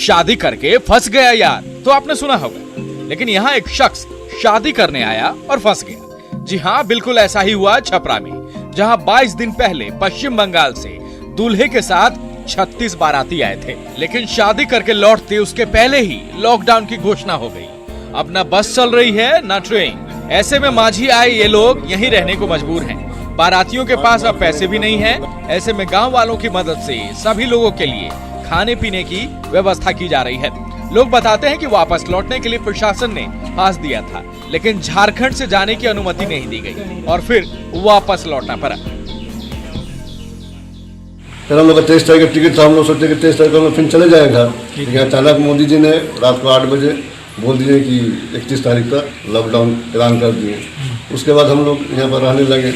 शादी करके फंस गया यार, तो आपने सुना होगा। लेकिन यहाँ एक शख्स शादी करने आया और फंस गया। जी हाँ, बिल्कुल ऐसा ही हुआ छपरा में, जहाँ 22 दिन पहले पश्चिम बंगाल से दूल्हे के साथ 36 बाराती आए थे। लेकिन शादी करके लौटते उसके पहले ही लॉकडाउन की घोषणा हो गई। अब न बस चल रही है न ट्रेन। ऐसे में माझी आए ये लोग यहीं रहने को मजबूर हैं। बारातियों के पास अब पैसे भी नहीं है। ऐसे में गांव वालों की मदद से सभी लोगों के लिए खाने पीने की व्यवस्था की जा रही है। लोग बताते हैं कि वापस लौटने के लिए प्रशासन ने पास दिया था, लेकिन झारखंड से जाने की अनुमति नहीं दी गई और फिर वापस लौटना पड़ा। हम लोग का 23 तारीख का टिकट था, हम लोग सोचे कि 23 तारीख को फिर चले जाएगा। लेकिन अचानक मोदी जी ने रात को 8 बजे बोल दिए कि 31 तारीख तक लॉकडाउन ऐलान कर दिए। उसके बाद हम लोग यहाँ पर रहने लगे।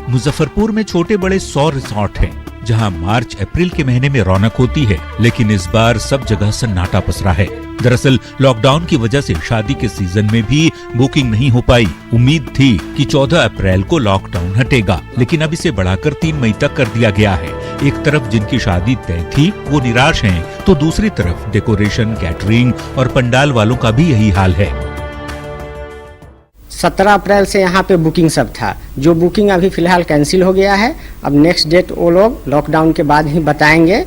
मुजफ्फरपुर में छोटे बड़े 100 रिसोर्ट हैं, जहां मार्च अप्रैल के महीने में रौनक होती है, लेकिन इस बार सब जगह सन्नाटा पसरा है। दरअसल लॉकडाउन की वजह से शादी के सीजन में भी बुकिंग नहीं हो पाई। उम्मीद थी कि 14 अप्रैल को लॉकडाउन हटेगा, लेकिन अब इसे बढ़ाकर 3 मई तक कर दिया गया है। एक तरफ जिनकी शादी तय थी वो निराश हैं, तो दूसरी तरफ डेकोरेशन, कैटरिंग और पंडाल वालों का भी यही हाल है। 17 अप्रैल से यहाँ पे बुकिंग सब था, जो बुकिंग अभी फिलहाल कैंसिल हो गया है। अब नेक्स्ट डेट वो लोग लॉकडाउन के बाद ही बताएंगे।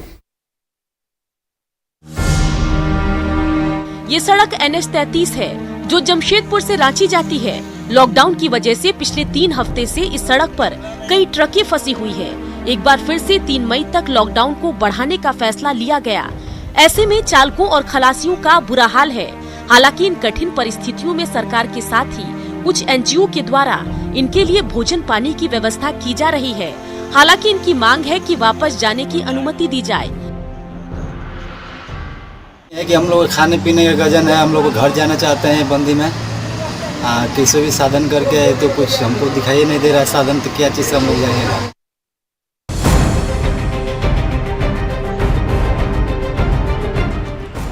ये सड़क NH-33 है, जो जमशेदपुर से रांची जाती है। लॉकडाउन की वजह से पिछले 3 हफ्ते से इस सड़क पर कई ट्रकें फंसी हुई है। एक बार फिर से 3 मई तक लॉकडाउन को बढ़ाने का फैसला लिया गया। ऐसे में चालकों और खलासियों का बुरा हाल है। हालांकि इन कठिन परिस्थितियों में सरकार के साथ ही कुछ NGO के द्वारा इनके लिए भोजन पानी की व्यवस्था की जा रही है। हालांकि इनकी मांग है कि वापस जाने की अनुमति दी जाए। है कि हम लोग खाने पीने का गजन है, हम लोग घर जाना चाहते हैं बंदी में। किसी भी साधन करके तो कुछ हमको दिखाई नहीं दे रहा है साधन, तो क्या चीज से हम लोग जाएंगे।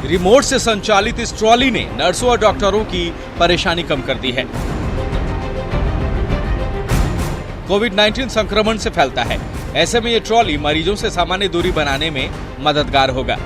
रिमोट से संचालित इस ट्रॉली ने नर्सों और डॉक्टरों की परेशानी कम कर दी है। कोविड-19 संक्रमण से फैलता है, ऐसे में ये ट्रॉली मरीजों से सामान्य दूरी बनाने में मददगार होगा।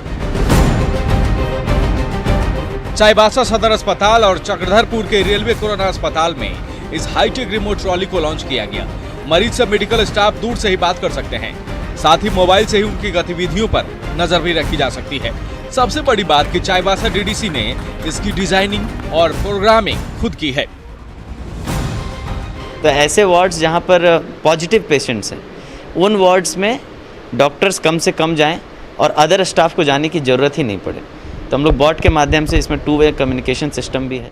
चाईबासा सदर अस्पताल और चक्रधरपुर के रेलवे कोरोना अस्पताल में इस हाईटेक रिमोट ट्रॉली को लॉन्च किया गया। मरीज से मेडिकल स्टाफ दूर से ही बात कर सकते हैं, साथ ही मोबाइल से ही उनकी गतिविधियों पर नजर भी रखी जा सकती है। सबसे बड़ी बात कि चाईबासा DDC ने इसकी डिजाइनिंग और प्रोग्रामिंग खुद की है। तो ऐसे वार्ड्स जहां पर पॉजिटिव पेशेंट्स हैं, उन वार्ड्स में डॉक्टर्स कम से कम जाएं और अदर स्टाफ को जाने की ज़रूरत ही नहीं पड़े। तो हम लोग बॉट के माध्यम से इसमें 2-वे कम्युनिकेशन सिस्टम भी है।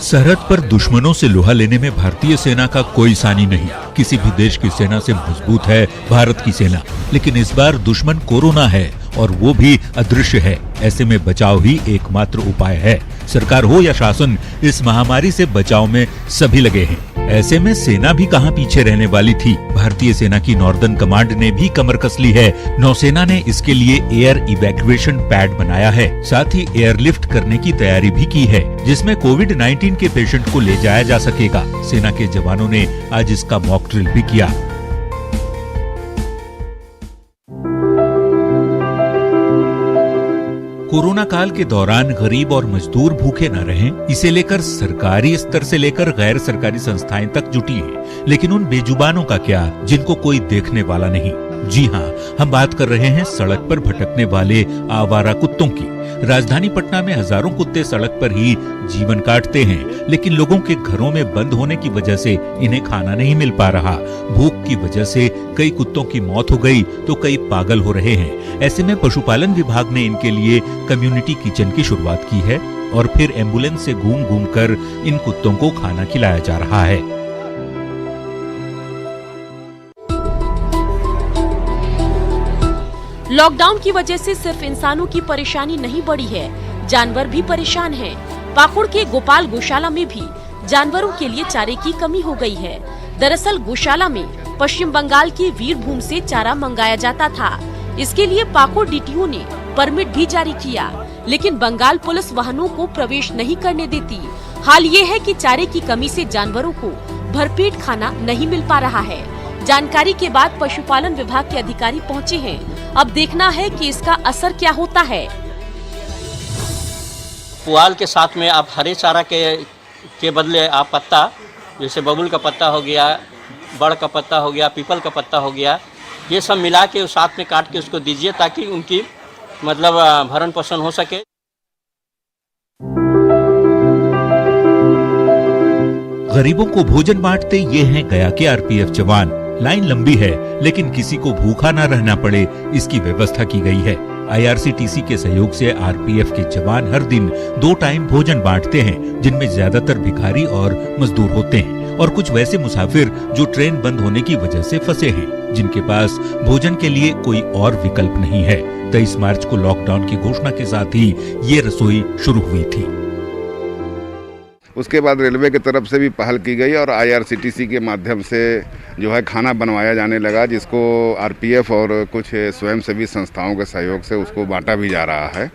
सरहद पर दुश्मनों से लोहा लेने में भारतीय सेना का कोई सानी नहीं। किसी भी देश की सेना से मजबूत है भारत की सेना, लेकिन इस बार दुश्मन कोरोना है और वो भी अदृश्य है। ऐसे में बचाव ही एकमात्र उपाय है। सरकार हो या शासन, इस महामारी से बचाव में सभी लगे हैं। ऐसे में सेना भी कहां पीछे रहने वाली थी। भारतीय सेना की नॉर्दर्न कमांड ने भी कमर कस ली है। नौसेना ने इसके लिए एयर इवैक्यूएशन पैड बनाया है, साथ ही एयरलिफ्ट करने की तैयारी भी की है, जिसमें कोविड-19 के पेशेंट को ले जाया जा सकेगा। सेना के जवानों ने आज इसका मॉक ड्रिल भी किया। कोरोना काल के दौरान गरीब और मजदूर भूखे न रहें, इसे लेकर सरकारी स्तर से लेकर गैर सरकारी संस्थाएं तक जुटी हैं। लेकिन उन बेजुबानों का क्या, जिनको कोई देखने वाला नहीं। जी हाँ, हम बात कर रहे हैं सड़क पर भटकने वाले आवारा कुत्तों की। राजधानी पटना में हजारों कुत्ते सड़क पर ही जीवन काटते हैं, लेकिन लोगों के घरों में बंद होने की वजह से इन्हें खाना नहीं मिल पा रहा। भूख की वजह से कई कुत्तों की मौत हो गई तो कई पागल हो रहे हैं। ऐसे में पशुपालन विभाग ने इनके लिए कम्युनिटी किचन की शुरुआत की है और फिर एम्बुलेंस से घूम घूम कर इन कुत्तों को खाना खिलाया जा रहा है। लॉकडाउन की वजह से सिर्फ इंसानों की परेशानी नहीं बढ़ी है, जानवर भी परेशान हैं। पाकुड़ के गोपाल गौशाला में भी जानवरों के लिए चारे की कमी हो गई है। दरअसल गौशाला में पश्चिम बंगाल की वीरभूम से चारा मंगाया जाता था। इसके लिए पाकुड़ DTO ने परमिट भी जारी किया, लेकिन बंगाल पुलिस वाहनों को प्रवेश नहीं करने देती। हाल ये है कि चारे की कमी से जानवरों को भरपेट खाना नहीं मिल पा रहा है। जानकारी के बाद पशुपालन विभाग के अधिकारी पहुंचे हैं। अब देखना है कि इसका असर क्या होता है। पुआल के साथ में आप हरे चारा के बदले आप पत्ता, जैसे बबुल का पत्ता हो गया, बड़ का पत्ता हो गया, पीपल का पत्ता हो गया, ये सब मिला के साथ में काट के उसको दीजिए ताकि उनकी मतलब भरण पोषण हो सके। गरीबों को भोजन बांटते ये हैं गया के आरपीएफ जवान। लाइन लंबी है, लेकिन किसी को भूखा न रहना पड़े, इसकी व्यवस्था की गई है। आईआरसीटीसी के सहयोग से आरपीएफ के जवान हर दिन 2 टाइम भोजन बांटते हैं, जिनमें ज्यादातर भिखारी और मजदूर होते हैं और कुछ वैसे मुसाफिर जो ट्रेन बंद होने की वजह से फंसे हैं, जिनके पास भोजन के लिए कोई और विकल्प नहीं है। 23 मार्च को लॉकडाउन की घोषणा के साथ ही ये रसोई शुरू हुई थी। उसके बाद रेलवे की तरफ से भी पहल की गई और आईआरसीटीसी के माध्यम से जो है खाना बनवाया जाने लगा, जिसको आरपीएफ और कुछ स्वयंसेवी संस्थाओं के सहयोग से उसको बांटा भी जा रहा है।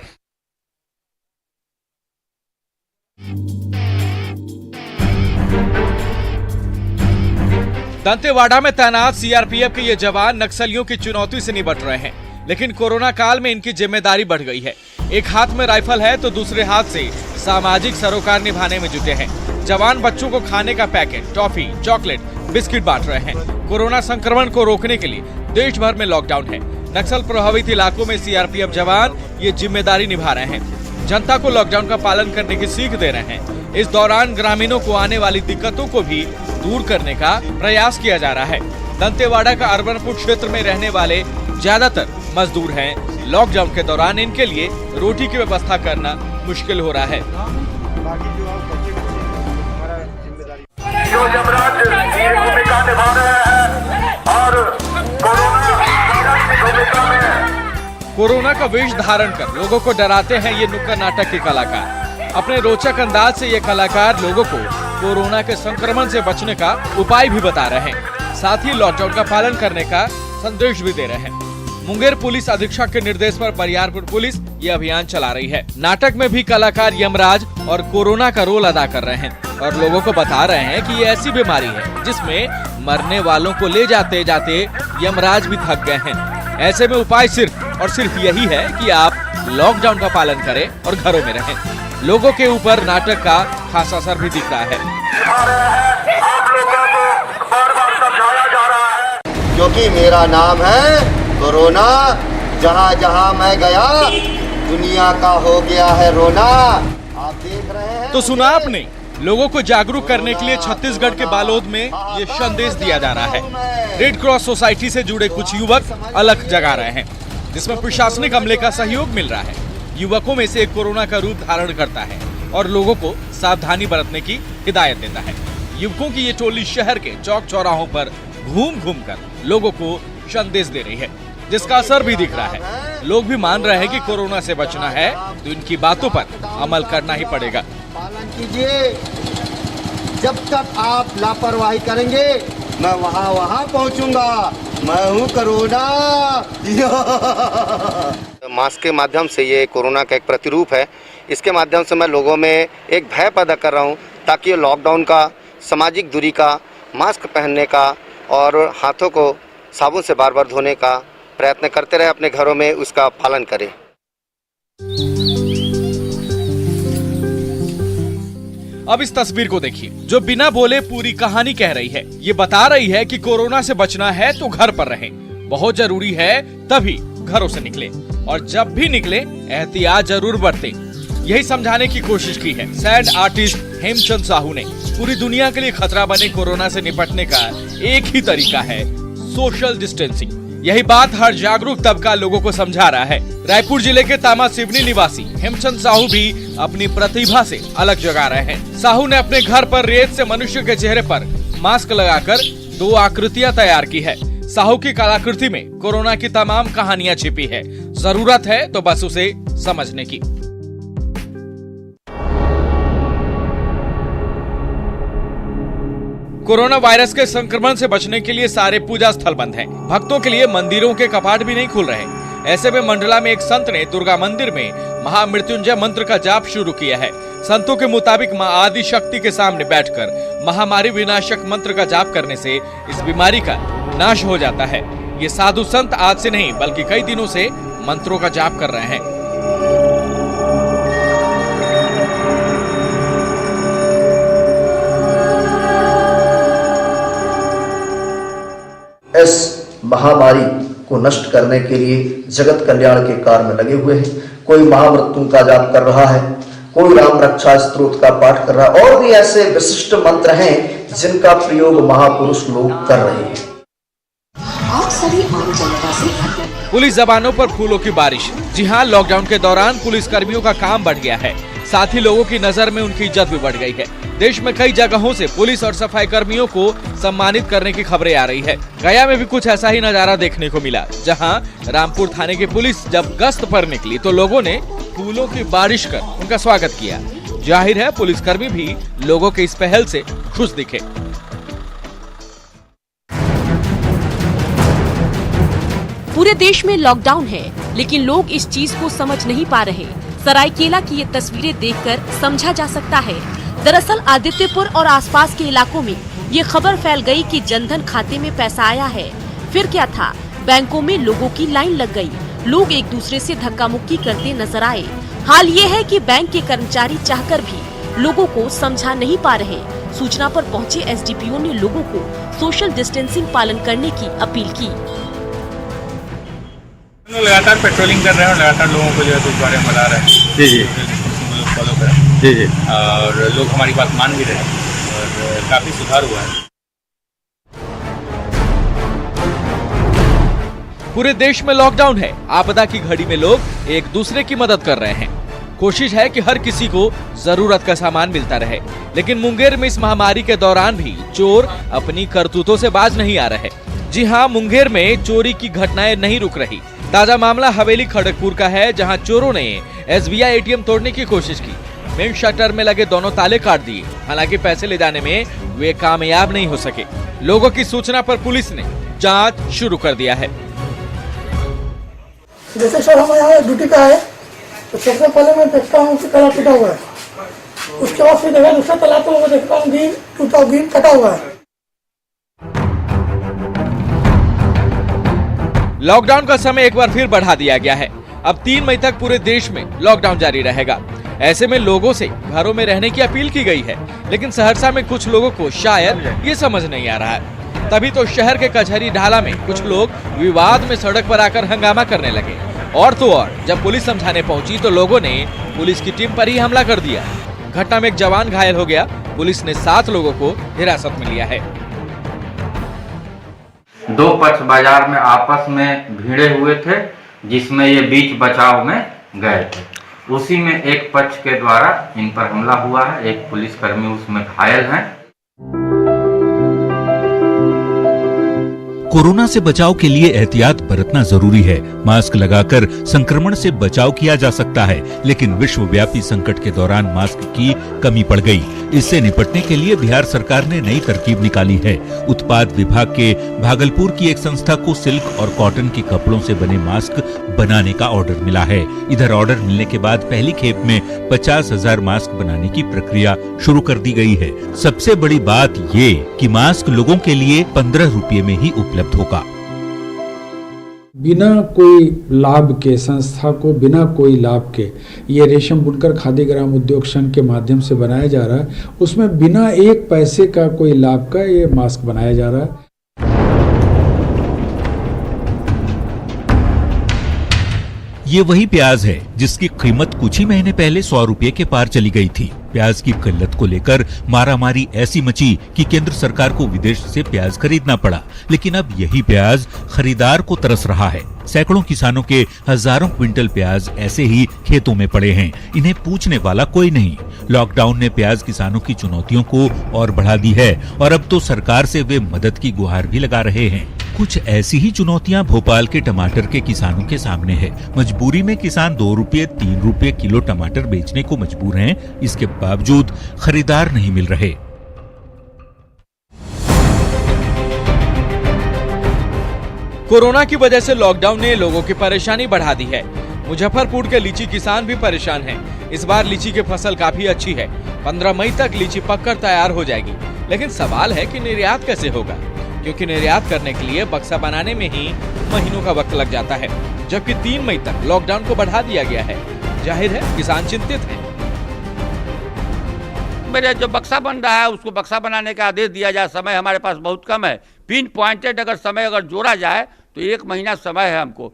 दंतेवाड़ा में तैनात सीआरपीएफ के ये जवान नक्सलियों की चुनौती से निपट रहे हैं, लेकिन कोरोना काल में इनकी जिम्मेदारी बढ़ गई है। एक हाथ में राइफल है तो दूसरे हाथ से सामाजिक सरोकार निभाने में जुटे हैं। जवान बच्चों को खाने का पैकेट, टॉफी, चॉकलेट, बिस्किट बांट रहे हैं। कोरोना संक्रमण को रोकने के लिए देश भर में लॉकडाउन है। नक्सल प्रभावित इलाकों में सीआरपीएफ जवान ये जिम्मेदारी निभा रहे हैं। जनता को लॉकडाउन का पालन करने की सीख दे रहे हैं। इस दौरान ग्रामीणों को आने वाली दिक्कतों को भी दूर करने का प्रयास किया जा रहा है। दंतेवाड़ा का अर्बनपुर क्षेत्र में रहने वाले ज्यादातर मजदूर हैं। लॉकडाउन के दौरान इनके लिए रोटी की व्यवस्था करना मुश्किल हो रहा है। कोरोना का वेश धारण कर लोगों को डराते हैं ये नुक्कड़ नाटक के कलाकार। अपने रोचक अंदाज से ये कलाकार लोगों को कोरोना के संक्रमण से बचने का उपाय भी बता रहे हैं, साथ ही लॉकडाउन का पालन करने का संदेश भी दे रहे हैं। मुंगेर पुलिस अधीक्षक के निर्देश पर बरियारपुर पुलिस ये अभियान चला रही है। नाटक में भी कलाकार यमराज और कोरोना का रोल अदा कर रहे हैं और लोगों को बता रहे हैं कि ये ऐसी बीमारी है जिसमें मरने वालों को ले जाते जाते यमराज भी थक गए हैं। ऐसे में उपाय सिर्फ और सिर्फ यही है कि आप लॉकडाउन का पालन करें और घरों में रहें। लोगों के ऊपर नाटक का खासा असर भी दिख रहा है, क्योंकि मेरा नाम है कोरोना। जहाँ जहाँ मैं गया दुनिया का हो गया है रोना। आप देख रहे हैं। तो सुना आपने, लोगों को जागरूक करने के लिए छत्तीसगढ़ के बालोद में ये संदेश दिया जा रहा है। रेड क्रॉस सोसाइटी से जुड़े कुछ युवक अलख जगा रहे हैं, जिसमें प्रशासनिक अमले का सहयोग मिल रहा है। युवकों में से एक कोरोना का रूप धारण करता है और लोगों को सावधानी बरतने की हिदायत देता है। युवकों की ये टोली शहर के चौक चौराहों पर घूम घूम कर लोगों को संदेश दे रही है, जिसका असर भी दिख रहा है। लोग भी मान रहे हैं कि कोरोना से बचना है तो इनकी बातों पर अमल करना ही पड़ेगा। पालन कीजिए। जब तक आप लापरवाही करेंगे मैं वहाँ पहुँचूंगा। मैं हूँ कोरोना। मास्क के माध्यम से ये कोरोना का एक प्रतिरूप है। इसके माध्यम से मैं लोगों में एक भय पैदा कर रहा हूँ ताकि ये लॉकडाउन का, सामाजिक दूरी का, मास्क पहनने का और हाथों को साबुन से बार बार धोने का प्रयत्न करते रहे, अपने घरों में उसका पालन करें। अब इस तस्वीर को देखिए, जो बिना बोले पूरी कहानी कह रही है। ये बता रही है कि कोरोना से बचना है तो घर पर रहें, बहुत जरूरी है तभी घरों से निकलें और जब भी निकलें एहतियात जरूर बरतें। यही समझाने की कोशिश की है सैंड आर्टिस्ट हेमचंद साहू ने। पूरी दुनिया के लिए खतरा बने कोरोना से निपटने का एक ही तरीका है सोशल डिस्टेंसिंग। यही बात हर जागरूक तबका लोगों को समझा रहा है। रायपुर जिले के तामा सिवनी निवासी हेमचंद साहू भी अपनी प्रतिभा से अलग जगा रहे हैं। साहू ने अपने घर पर रेत से मनुष्य के चेहरे पर मास्क लगाकर 2 आकृतियां तैयार की है। साहू की कलाकृति में कोरोना की तमाम कहानियां छिपी है। जरूरत है तो बस उसे समझने की। कोरोना वायरस के संक्रमण से बचने के लिए सारे पूजा स्थल बंद हैं। भक्तों के लिए मंदिरों के कपाट भी नहीं खुल रहे। ऐसे में मंडला में एक संत ने दुर्गा मंदिर में महामृत्युंजय मंत्र का जाप शुरू किया है। संतों के मुताबिक मां आदि शक्ति के सामने बैठकर महामारी विनाशक मंत्र का जाप करने से इस बीमारी का नाश हो जाता है। ये साधु संत आज से नहीं बल्कि कई दिनों से मंत्रों का जाप कर रहे हैं। इस महामारी को नष्ट करने के लिए जगत कल्याण के कार्य में लगे हुए हैं। कोई महामृत्यु का जाप कर रहा है, कोई राम रक्षा स्तोत्र का पाठ कर रहा है, और भी ऐसे विशिष्ट मंत्र हैं जिनका प्रयोग महापुरुष लोग कर रहे हैं। आप सभी आम जनता से पुलिस जवानों पर फूलों की बारिश। जी हाँ, लॉकडाउन के दौरान पुलिस कर्मियों का काम बढ़ गया है, साथ ही लोगों की नजर में उनकी इज्जत भी बढ़ गई है। देश में कई जगहों से पुलिस और सफाई कर्मियों को सम्मानित करने की खबरें आ रही है। गया में भी कुछ ऐसा ही नजारा देखने को मिला, जहां रामपुर थाने की पुलिस जब गश्त पर निकली तो लोगों ने फूलों की बारिश कर उनका स्वागत किया। जाहिर है पुलिसकर्मी भी लोगों के इस पहल से खुश दिखे। पूरे देश में लॉकडाउन है, लेकिन लोग इस चीज को समझ नहीं पा रहे। सरायकेला की ये तस्वीरें देखकर समझा जा सकता है। दरअसल आदित्यपुर और आसपास के इलाकों में ये खबर फैल गई कि जनधन खाते में पैसा आया है। फिर क्या था, बैंकों में लोगों की लाइन लग गई। लोग एक दूसरे से धक्का मुक्की करते नजर आए। हाल ये है कि बैंक के कर्मचारी चाहकर भी लोगों को समझा नहीं पा रहे। सूचना पर पहुंचे एसडीपीओ ने लोगों को सोशल डिस्टेंसिंग पालन करने की अपील की। लगातार पेट्रोलिंग कर रहे हैं और लगातार लोगों को जो है इस बारे में बता रहे हैं। जी फॉलो करें। जी और लोग हमारी बात मान भी रहे हैं और काफी सुधार हुआ है। पूरे देश में लॉकडाउन है। आपदा की घड़ी में लोग एक दूसरे की मदद कर रहे हैं। कोशिश है कि हर किसी को जरूरत का सामान मिलता रहे, लेकिन मुंगेर में इस महामारी के दौरान भी चोर अपनी करतूतों से बाज नहीं आ रहे। जी हाँ, मुंगेर में चोरी की घटनाएं नहीं रुक रही। ताजा मामला हवेली खड़गपुर का है, जहां चोरों ने एसबीआई एटीएम तोड़ने की कोशिश की। मेन शटर में लगे दोनों ताले काट दिए। हालांकि पैसे ले जाने में वे कामयाब नहीं हो सके। लोगों की सूचना पर पुलिस ने जांच शुरू कर दिया है। जैसे सर हम यहाँ ड्यूटी का है तो सबसे पहले मैं देखता हूँ कि ताला टूटा हुआ है। उसके बाद फिर देखा दूसरा ताला तो मैं देखता हूँ ग्रिल कटा हुआ है। लॉकडाउन का समय एक बार फिर बढ़ा दिया गया है। अब 3 मई तक पूरे देश में लॉकडाउन जारी रहेगा। ऐसे में लोगों से घरों में रहने की अपील की गई है, लेकिन सहरसा में कुछ लोगों को शायद ये समझ नहीं आ रहा है। तभी तो शहर के कचहरी ढाला में कुछ लोग विवाद में सड़क पर आकर हंगामा करने लगे। और तो और जब पुलिस समझाने पहुंची तो लोगों ने पुलिस की टीम पर ही हमला कर दिया। घटना में एक जवान घायल हो गया। पुलिस ने 7 लोगों को हिरासत में लिया है। 2 पक्ष बाजार में आपस में भिड़े हुए थे, जिसमें ये बीच बचाव में गए थे। उसी में एक पक्ष के द्वारा इन पर हमला हुआ है। एक पुलिसकर्मी उसमें घायल है। कोरोना से बचाव के लिए एहतियात बरतना जरूरी है। मास्क लगाकर संक्रमण से बचाव किया जा सकता है, लेकिन विश्वव्यापी संकट के दौरान मास्क की कमी पड़ गई। इससे निपटने के लिए बिहार सरकार ने नई तरकीब निकाली है। उत्पाद विभाग के भागलपुर की एक संस्था को सिल्क और कॉटन के कपड़ों से बने मास्क बनाने का ऑर्डर मिला है। इधर ऑर्डर मिलने के बाद पहली खेप में 50,000 मास्क बनाने की प्रक्रिया शुरू कर दी गई है। सबसे बड़ी बात ये कि मास्क लोगों के लिए 15 रुपये में ही उपलब्ध होगा। बिना कोई लाभ के संस्था को बिना कोई लाभ के ये रेशम बुनकर खादी ग्राम उद्योग संघ के माध्यम से बनाया जा रहा है। उसमें बिना 1 पैसे का कोई लाभ का ये मास्क बनाया जा रहा है। ये वही प्याज है जिसकी कीमत कुछ ही महीने पहले 100 रुपये के पार चली गई थी। प्याज की किल्लत को लेकर मारामारी ऐसी मची कि केंद्र सरकार को विदेश से प्याज खरीदना पड़ा। लेकिन अब यही प्याज खरीदार को तरस रहा है। सैकड़ों किसानों के हजारों क्विंटल प्याज ऐसे ही खेतों में पड़े हैं। इन्हें पूछने वाला कोई नहीं। लॉकडाउन ने प्याज किसानों की चुनौतियों को और बढ़ा दी है और अब तो सरकार से वे मदद की गुहार भी लगा रहे हैं। कुछ ऐसी ही चुनौतियां भोपाल के टमाटर के किसानों के सामने है। मजबूरी में किसान 2 रुपये 3 रुपये किलो टमाटर बेचने को मजबूर हैं। इसके बावजूद खरीदार नहीं मिल रहे। कोरोना की वजह से लॉकडाउन ने लोगों की परेशानी बढ़ा दी है। मुजफ्फरपुर के लीची किसान भी परेशान हैं। इस बार लीची की फसल काफी अच्छी है। 15 मई तक लीची पककर तैयार हो जाएगी। लेकिन सवाल है कि निर्यात कैसे होगा, क्योंकि निर्यात करने के लिए बक्सा बनाने में ही महीनों का वक्त लग जाता है, जबकि 3 मई तक लॉकडाउन को बढ़ा दिया गया है। जाहिर है किसान चिंतित हैं। मेरे जो बक्सा बन रहा है उसको बक्सा बनाने का आदेश दिया जाए। समय हमारे पास बहुत कम है। पिन पॉइंटेड अगर समय अगर जोड़ा जाए तो 1 महीना समय है हमको।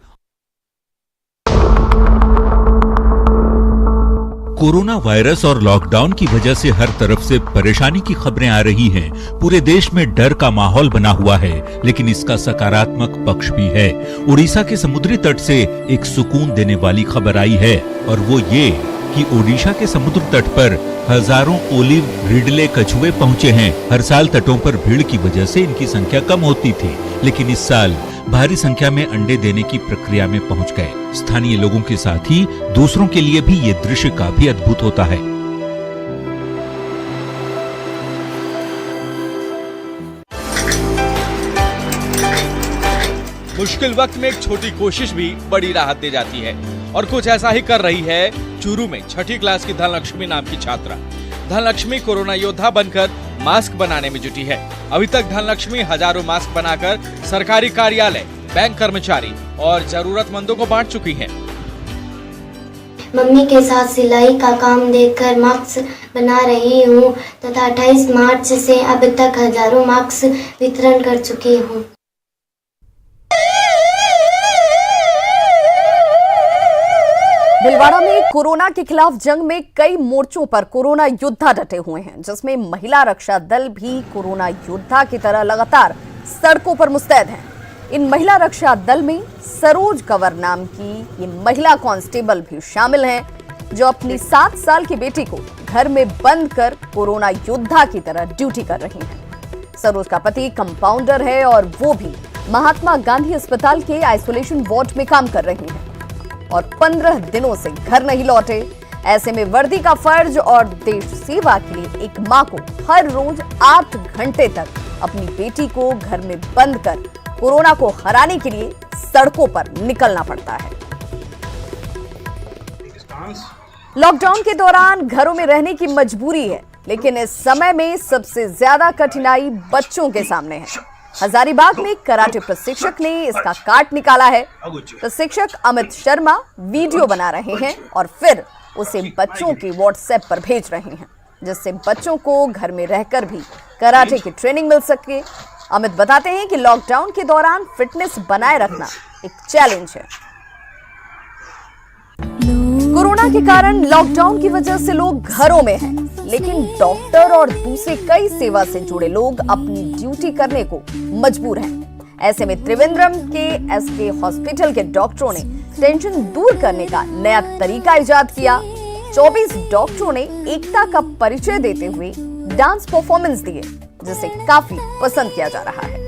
कोरोना वायरस और लॉकडाउन की वजह से हर तरफ से परेशानी की खबरें आ रही हैं। पूरे देश में डर का माहौल बना हुआ है, लेकिन इसका सकारात्मक पक्ष भी है। उड़ीसा के समुद्री तट से एक सुकून देने वाली खबर आई है, और वो ये कि ओडिशा के समुद्र तट पर हजारों ओलिव रिडले कछुए पहुंचे हैं। हर साल तटों पर भीड़ की वजह से इनकी संख्या कम होती थी, लेकिन इस साल भारी संख्या में अंडे देने की प्रक्रिया में पहुंच गए। स्थानीय लोगों के साथ ही दूसरों के लिए भी ये दृश्य काफी अद्भुत होता है। मुश्किल वक्त में एक छोटी कोशिश भी बड़ी राहत दे जाती है, और कुछ ऐसा ही कर रही है चूरू में 6ठी क्लास की धनलक्ष्मी नाम की छात्रा। धनलक्ष्मी कोरोना योद्धा बनकर मास्क बनाने में जुटी है। अभी तक धनलक्ष्मी हजारों मास्क बनाकर सरकारी कार्यालय, बैंक कर्मचारी और जरूरतमंदों को बांट चुकी हैं। मम्मी के साथ सिलाई का काम देखकर मास्क बना रही हूँ तथा 28 मार्च से अब तक हजारों मास्क वितरण कर चुकी हूँ। भीलवाड़ा में कोरोना के खिलाफ जंग में कई मोर्चों पर कोरोना योद्धा डटे हुए हैं, जिसमें महिला रक्षा दल भी कोरोना योद्धा की तरह लगातार सड़कों पर मुस्तैद हैं। इन महिला रक्षा दल में सरोज कंवर नाम की ये महिला कांस्टेबल भी शामिल हैं, जो अपनी 7 साल की बेटी को घर में बंद कर कोरोना योद्धा की तरह ड्यूटी कर रही हैं। सरोज का पति कंपाउंडर है और वो भी महात्मा गांधी अस्पताल के आइसोलेशन वार्ड में काम कर रही हैं और 15 दिनों से घर नहीं लौटे। ऐसे में वर्दी का फर्ज और देश सेवा के लिए एक मां को हर रोज 8 घंटे तक अपनी बेटी को घर में बंद कर कोरोना को हराने के लिए सड़कों पर निकलना पड़ता है। लॉकडाउन के दौरान घरों में रहने की मजबूरी है, लेकिन इस समय में सबसे ज्यादा कठिनाई बच्चों के सामने है। हजारीबाग में कराटे प्रशिक्षक ने इसका काट निकाला है। प्रशिक्षक अमित शर्मा वीडियो बना रहे हैं और फिर उसे बच्चों के व्हाट्सएप पर भेज रहे हैं, जिससे बच्चों को घर में रहकर भी कराटे की ट्रेनिंग मिल सके। अमित बताते हैं कि लॉकडाउन के दौरान फिटनेस बनाए रखना एक चैलेंज है। कोरोना के कारण लॉकडाउन की वजह से लोग घरों में हैं, लेकिन डॉक्टर और दूसरे कई सेवा से जुड़े लोग अपनी ड्यूटी करने को मजबूर हैं। ऐसे में त्रिवेंद्रम के एसके हॉस्पिटल के डॉक्टरों ने टेंशन दूर करने का नया तरीका इजाद किया। 24 डॉक्टरों ने एकता का परिचय देते हुए डांस परफॉर्मेंस दिए, जिसे काफी पसंद किया जा रहा है।